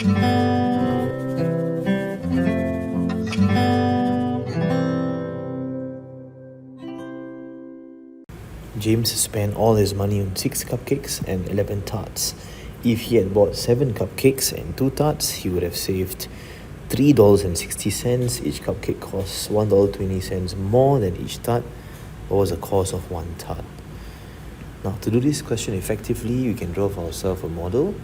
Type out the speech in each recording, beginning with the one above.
James spent all his money on 6 cupcakes and 11 tarts. If he had bought 7 cupcakes and 2 tarts, he would have saved $3.60. Each cupcake costs $1.20 more than each tart. What was the cost of one tart? Now, to do this question effectively, we can draw for ourselves a model.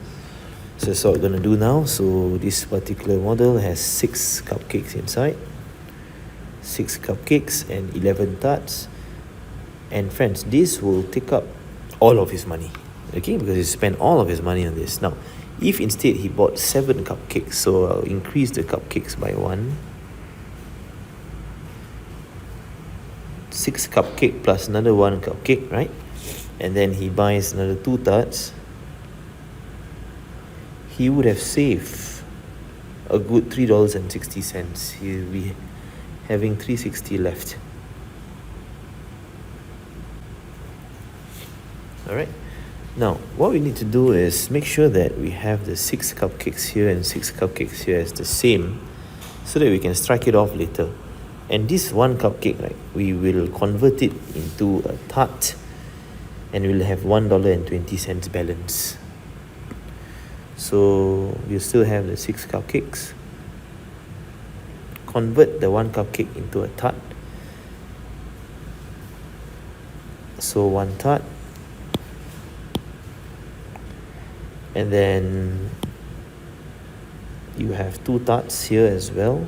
So that's what we're going to do now. So this particular model has 6 cupcakes inside, 6 cupcakes and 11 tarts. And friends, this will take up all of his money, okay, because he spent all of his money on this. Now, if instead he bought 7 cupcakes, so I'll increase the cupcakes by 1. 6 cupcake plus another 1 cupcake, right? And then he buys another 2 tarts. He would have saved a good $3.60. He'll be having $3.60 left. Alright, now what we need to do is make sure that we have the 6 cupcakes here and 6 cupcakes here as the same, so that we can strike it off later. And this 1 cupcake, right, we will convert it into a tart, and we'll have $1.20 balance. So we'll still have the 6 cupcakes. Convert the 1 cupcake into a tart. So 1 tart. And then you have 2 tarts here as well.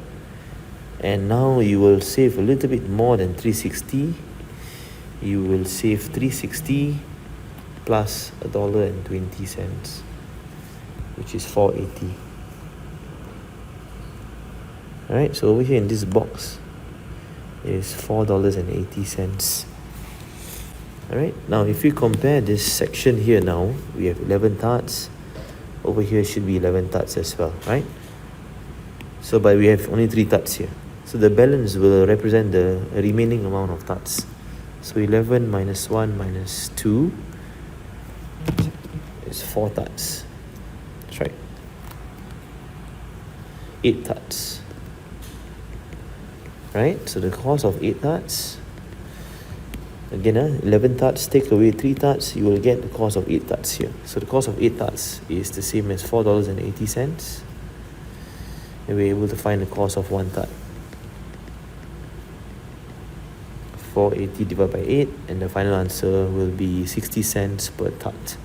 And now you will save a little bit more than $3.60. You will save $3.60 plus $1.20, which is $4.80. Alright, so over here in this box is $4.80. Alright, now if we compare this section here now, we have 11 tarts. Over here should be 11 tarts as well, right? So, but we have only 3 tarts here. So the balance will represent the remaining amount of tarts. So 11 minus 1 minus 2 is 4 tarts. That's right. 8 tarts. Right? So the cost of 8 tarts, again, 11 tarts, take away 3 tarts, you will get the cost of 8 tarts here. So the cost of 8 tarts is the same as $4.80. And we're able to find the cost of 1 tart. 480 divided by 8, and the final answer will be 60 cents per tart.